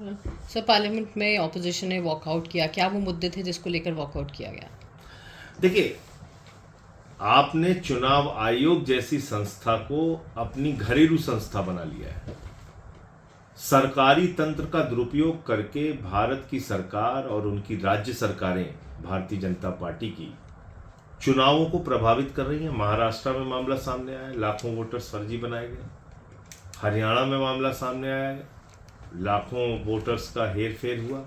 Sir parliament में opposition ने walkout किया, क्या वो मुद्दे थे जिसको लेकर वॉकआउट किया गया? देखिए, आपने चुनाव आयोग जैसी संस्था को अपनी घरेलू संस्था बना लिया है। सरकारी तंत्र का दुरुपयोग करके भारत की सरकार और उनकी राज्य सरकारें भारतीय जनता पार्टी की चुनावों को प्रभावित कर रही हैं। महाराष्ट्र में मामला सामने आया, लाखों वोटर्स फर्जी बनाए गए। हरियाणा में मामला सामने आया, लाखों वोटर्स का हेर फेर हुआ।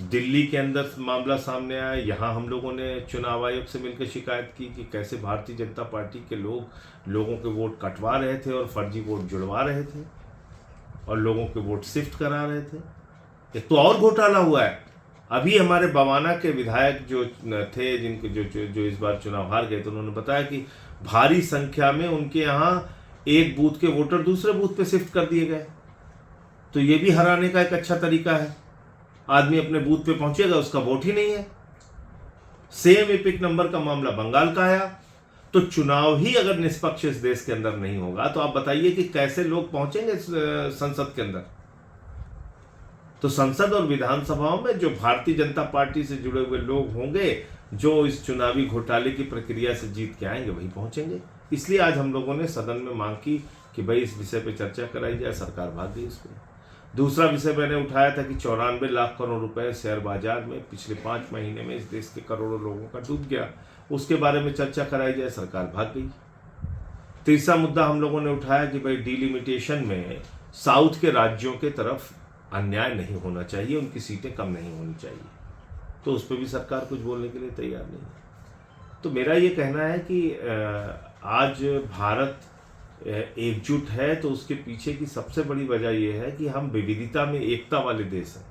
दिल्ली के अंदर मामला सामने आया, यहाँ हम लोगों ने चुनाव आयोग से मिलकर शिकायत की कि कैसे भारतीय जनता पार्टी के लोगों के वोट कटवा रहे थे और फर्जी वोट जुड़वा रहे थे और लोगों के वोट शिफ्ट करा रहे थे। एक तो और घोटाला हुआ है। अभी हमारे बवाना के विधायक जो थे, जिनके जो इस बार चुनाव हार गए, तो उन्होंने बताया कि भारी संख्या में उनके यहाँ एक बूथ के वोटर दूसरे बूथ पे शिफ्ट कर दिए गए। तो ये भी हराने का एक अच्छा तरीका है। आदमी अपने बूथ पे पहुंचेगा, उसका वोट ही नहीं है। सेम एपिक नंबर का मामला बंगाल का आया। तो चुनाव ही अगर निष्पक्ष इस देश के अंदर नहीं होगा तो आप बताइए कि कैसे लोग पहुंचेंगे संसद के अंदर। तो संसद और विधानसभाओं में जो भारतीय जनता पार्टी से जुड़े हुए लोग होंगे, जो इस चुनावी घोटाले की प्रक्रिया से जीत के आएंगे, वही पहुंचेंगे। इसलिए आज हम लोगों ने सदन में मांग की कि भाई इस विषय पे चर्चा कराई जाए। सरकार भाग गई इसको। दूसरा विषय मैंने उठाया था कि 94 लाख करोड़ रुपए शेयर बाजार में पिछले 5 महीने में इस देश के करोड़ों लोगों का डूब गया, उसके बारे में चर्चा कराई जाए। सरकार भाग गई। तीसरा मुद्दा हम लोगों ने उठाया कि भाई डिलिमिटेशन में साउथ के राज्यों के तरफ अन्याय नहीं होना चाहिए, उनकी सीटें कम नहीं होनी चाहिए। तो उस पर भी सरकार कुछ बोलने के लिए तैयार नहीं है। तो मेरा ये कहना है कि आज भारत एकजुट है, तो उसके पीछे की सबसे बड़ी वजह यह है कि हम विविधता में एकता वाले देश हैं।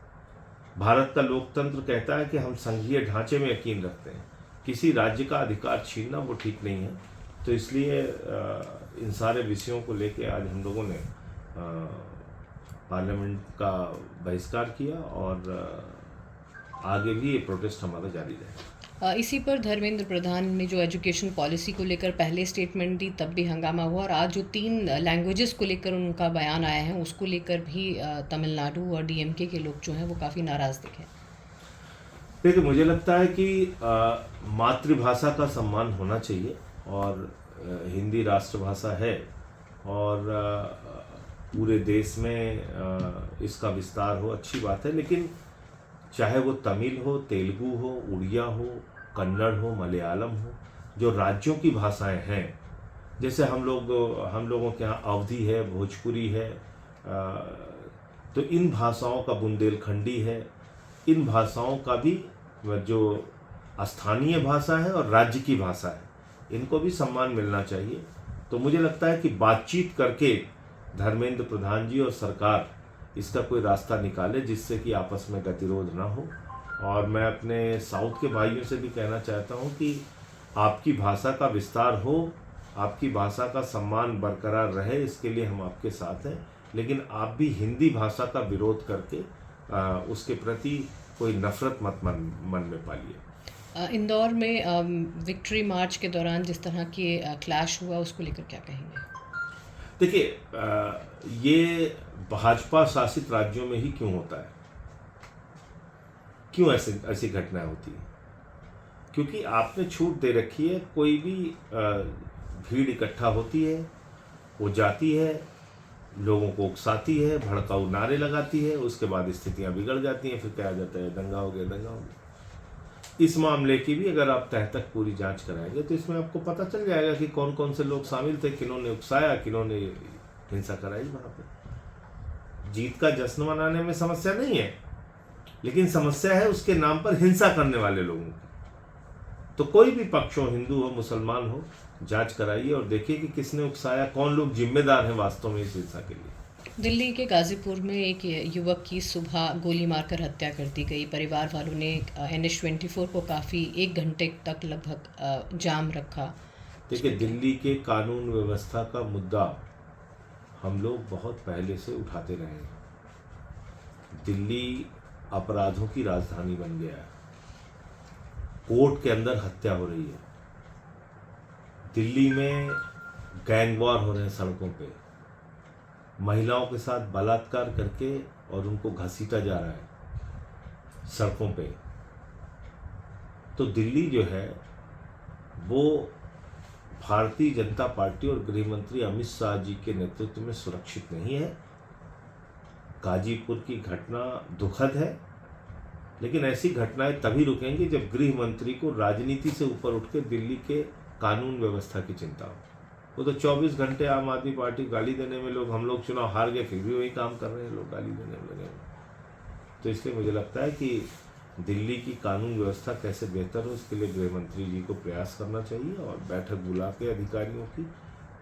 भारत का लोकतंत्र कहता है कि हम संघीय ढांचे में यकीन रखते हैं। किसी राज्य का अधिकार छीनना वो ठीक नहीं है। तो इसलिए इन सारे विषयों को लेकर आज हम लोगों ने पार्लियामेंट का बहिष्कार किया और आगे भी ये प्रोटेस्ट हमारा जारी रहेगा। इसी पर धर्मेंद्र प्रधान ने जो एजुकेशन पॉलिसी को लेकर पहले स्टेटमेंट दी, तब भी हंगामा हुआ, और आज जो 3 लैंग्वेजेस को लेकर उनका बयान आया है, उसको लेकर भी तमिलनाडु और डीएमके के लोग जो हैं वो काफ़ी नाराज़ दिखे। देखिए, मुझे लगता है कि मातृभाषा का सम्मान होना चाहिए और हिंदी राष्ट्रभाषा है और पूरे देश में इसका विस्तार हो, अच्छी बात है। लेकिन चाहे वो तमिल हो, तेलुगु हो, उड़िया हो, कन्नड़ हो, मलयालम हो, जो राज्यों की भाषाएं हैं, जैसे हम लोगों के यहाँ अवधी है, भोजपुरी है, तो इन भाषाओं का, बुंदेलखंडी है, इन भाषाओं का भी जो स्थानीय भाषा है और राज्य की भाषा है, इनको भी सम्मान मिलना चाहिए। तो मुझे लगता है कि बातचीत करके धर्मेंद्र प्रधान जी और सरकार इसका कोई रास्ता निकाले जिससे कि आपस में गतिरोध ना हो। और मैं अपने साउथ के भाइयों से भी कहना चाहता हूँ कि आपकी भाषा का विस्तार हो, आपकी भाषा का सम्मान बरकरार रहे, इसके लिए हम आपके साथ हैं। लेकिन आप भी हिंदी भाषा का विरोध करके उसके प्रति कोई नफरत मत मन में पालिए। इंदौर में विक्ट्री मार्च के दौरान जिस तरह के क्लैश हुआ, उसको लेकर क्या कहेंगे? देखिए, ये भाजपा शासित राज्यों में ही क्यों होता है? क्यों ऐसी घटनाएं होती है? क्योंकि आपने छूट दे रखी है। कोई भी भीड़ इकट्ठा होती है, वो जाती है, लोगों को उकसाती है, भड़काऊ नारे लगाती है, उसके बाद स्थितियां बिगड़ जाती हैं। फिर कहा जाता है दंगा हो गया, दंगा हो गया। इस मामले की भी अगर आप तह तक पूरी जांच कराएंगे तो इसमें आपको पता चल जाएगा कि कौन कौन से लोग शामिल थे, किन्होंने उकसाया, किन्होंने हिंसा कराई। वहां पर जीत का जश्न मनाने में समस्या नहीं है, लेकिन समस्या है उसके नाम पर हिंसा करने वाले लोगों की। तो कोई भी पक्ष हो, हिंदू हो, मुसलमान हो, जांच कराइए और देखिए कि किसने उकसाया, कौन लोग जिम्मेदार हैं वास्तव में इस हिंसा के लिए। दिल्ली के गाजीपुर में एक युवक की सुबह गोली मारकर हत्या कर दी गई। परिवार वालों ने NH-24 को काफ़ी 1 घंटे तक लगभग जाम रखा। देखिए, दिल्ली के कानून व्यवस्था का मुद्दा हम लोग बहुत पहले से उठाते रहे हैं। दिल्ली अपराधों की राजधानी बन गया है। कोर्ट के अंदर हत्या हो रही है। दिल्ली में गैंग वॉर हो रहे हैं सड़कों पे। महिलाओं के साथ बलात्कार करके और उनको घसीटा जा रहा है सड़कों पे। तो दिल्ली जो है वो भारतीय जनता पार्टी और गृह मंत्री अमित शाह जी के नेतृत्व में सुरक्षित नहीं है। गाजीपुर की घटना दुखद है, लेकिन ऐसी घटनाएं तभी रुकेंगी जब गृह मंत्री को राजनीति से ऊपर उठकर दिल्ली के कानून व्यवस्था की चिंता हो। वो तो 24 घंटे आम आदमी पार्टी गाली देने में, हम लोग चुनाव हार गए फिर भी वही काम कर रहे हैं, लोग गाली देने में लगे। तो इसलिए मुझे लगता है कि दिल्ली की कानून व्यवस्था कैसे बेहतर हो, इसके लिए गृह मंत्री जी को प्रयास करना चाहिए और बैठक बुला के अधिकारियों की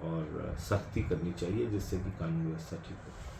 और सख्ती करनी चाहिए, जिससे कि कानून व्यवस्था ठीक हो।